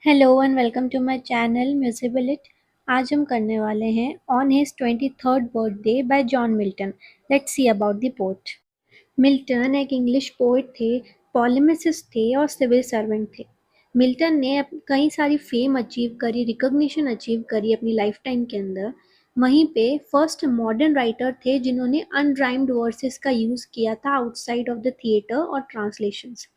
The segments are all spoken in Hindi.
Hello and welcome to my channel म्यूजिबलिट। आज हम करने वाले हैं on his 23rd birthday by John Milton. Let's see about the poet. Milton एक इंग्लिश पोएट थे, पॉलेमिसिस्ट थे और सिविल सर्वेंट थे। मिल्टन ने कई सारी फेम अचीव करी, रिकॉग्निशन अचीव करी अपनी लाइफ टाइम के अंदर। वहीं पे फर्स्ट मॉडर्न राइटर थे जिन्होंने अनराइम्ड वर्सेस का यूज़ किया था आउटसाइड ऑफ द थिएटर और ट्रांसलेशंस।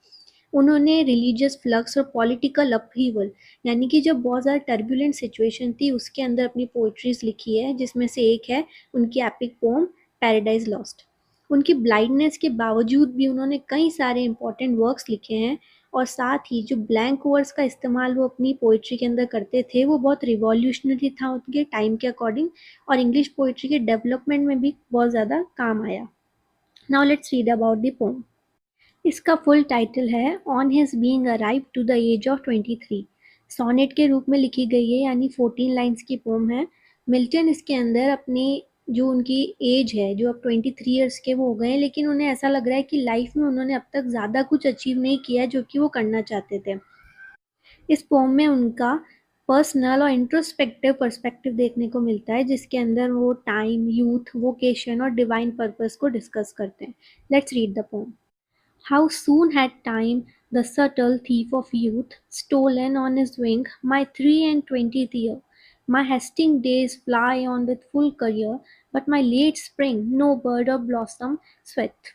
उन्होंने रिलीजियस फ्लक्स और पॉलिटिकल अपहीवल, यानी कि जब बहुत ज़्यादा टर्बुलेंट सिचुएशन थी उसके अंदर अपनी पोइट्रीज लिखी है, जिसमें से एक है उनकी एपिक पोम पैराडाइज लॉस्ट। उनकी ब्लाइंडनेस के बावजूद भी उन्होंने कई सारे इंपॉर्टेंट वर्क्स लिखे हैं। और साथ ही जो ब्लैंक वर्ड्स का इस्तेमाल वो अपनी पोइट्री के अंदर करते थे वो बहुत रिवॉल्यूशनरी था उनके टाइम के अकॉर्डिंग, और इंग्लिश पोइट्री के डेवलपमेंट में भी बहुत ज़्यादा काम आया। Now let's read about the poem. इसका फुल टाइटल है on his being arrive to the age of 23। Sonnet के रूप में लिखी गई है, यानी 14 लाइन्स की पोम है। मिल्टन इसके अंदर अपनी जो उनकी एज है, जो अब 23 ईयर्स के वो हो गए हैं, लेकिन उन्हें ऐसा लग रहा है कि लाइफ में उन्होंने अब तक ज़्यादा कुछ अचीव नहीं किया जो कि वो करना चाहते थे। इस पोम में उनका पर्सनल और इंट्रोस्पेक्टिव पर्सपेक्टिव देखने को मिलता है, जिसके अंदर वो टाइम, यूथ, वोकेशन और डिवाइन पर्पस को डिस्कस करते हैं। Let's read the pome. How soon had time, the subtle thief of youth, stolen on his wing my 3 and 20th year? My hasting days fly on with full career, but my late spring no bird or blossom sweat.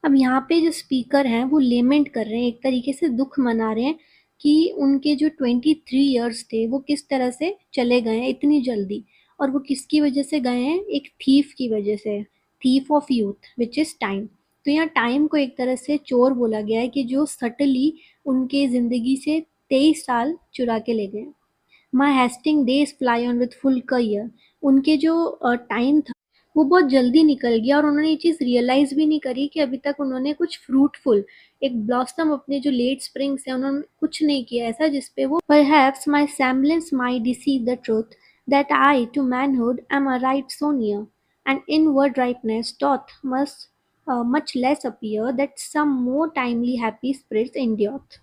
अब यहाँ पे जो स्पीकर हैं वो लेमेंट कर रहे हैं, एक तरीके से दुख मना रहे हैं कि उनके जो 23 ईयर्स थे वो किस तरह से चले गए हैं इतनी जल्दी। और वो किसकी वजह से गए हैं? एक थीफ की वजह से। Thief of youth which is time. तो यहाँ टाइम को एक तरह से चोर बोला गया है कि जो सटली उनके ज़िंदगी से 23 साल चुरा के ले गए। My hasting days fly on with full career. उनके जो टाइम था वो बहुत जल्दी निकल गया, और उन्होंने ये चीज़ रियलाइज़ भी नहीं करी कि अभी तक उन्होंने कुछ फ्रूटफुल, एक ब्लॉसम अपने जो लेट स्प्रिंग्स हैं उन्होंने कुछ नहीं किया ऐसा जिसपे वो perhaps my semblance might deceive the truth that I to manhood am a right so near, and inward ripeness doth much less appear that some more timely happy spirits endureth।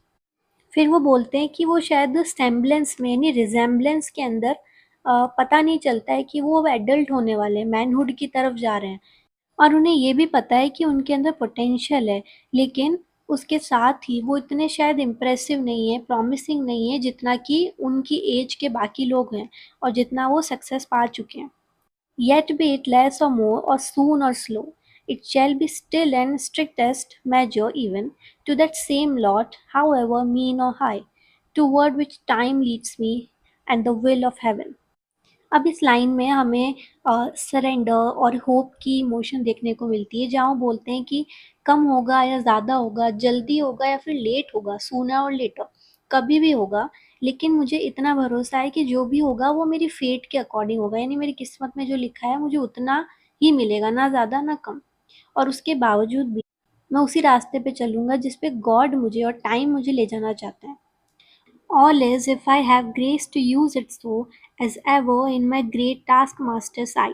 फिर वो बोलते हैं कि वो शायद सेम्बलेंस में, यानी रिजेम्बलेंस के अंदर पता नहीं चलता है कि वो अब एडल्ट होने वाले हैं, मैनहुड की तरफ जा रहे हैं। और उन्हें ये भी पता है कि उनके अंदर पोटेंशियल है, लेकिन उसके साथ ही वो इतने शायद इम्प्रेसिव नहीं है, प्रॉमिसिंग नहीं है जितना कि उनकी एज के बाकी लोग हैं और जितना वो सक्सेस पा चुके हैं। Yet be it less or more, or soon or slow, it shall be still and strictest measure even to that same lot, however mean or high, toward which time leads me, and the will of heaven। अब इस लाइन में हमें सरेंडर और होप की इमोशन देखने को मिलती है, जहाँ वो बोलते हैं कि कम होगा या ज़्यादा होगा, जल्दी होगा या फिर लेट होगा, सूना और लेटर, कभी भी होगा, लेकिन मुझे इतना भरोसा है कि जो भी होगा वो मेरी फेट के अकॉर्डिंग होगा, यानी मेरी किस्मत में जो लिखा है मुझे उतना ही मिलेगा, ना ज़्यादा ना कम। और उसके बावजूद भी मैं उसी रास्ते पे चलूँगा जिस पे गॉड मुझे और टाइम मुझे ले जाना चाहता है। All is if I have grace to use it so as ever in my great taskmaster's eye।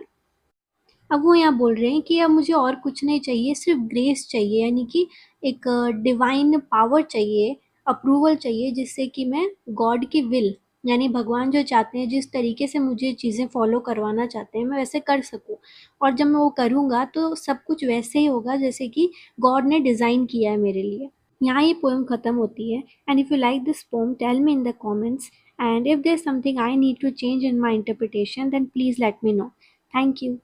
अब वो यहाँ बोल रहे हैं कि अब मुझे और कुछ नहीं चाहिए, सिर्फ ग्रेस चाहिए, यानी कि एक डिवाइन पावर चाहिए, अप्रूवल चाहिए, जिससे कि मैं गॉड की विल, यानी भगवान जो चाहते हैं, जिस तरीके से मुझे चीज़ें फॉलो करवाना चाहते हैं, मैं वैसे कर सकूँ। और जब मैं वो करूँगा तो सब कुछ वैसे ही होगा जैसे कि गॉड ने डिज़ाइन किया है मेरे लिए। यहाँ ये पोएम ख़त्म होती है। And if you like this poem tell me in the comments, and if there is something I need to change in my interpretation then please let me know. Thank you.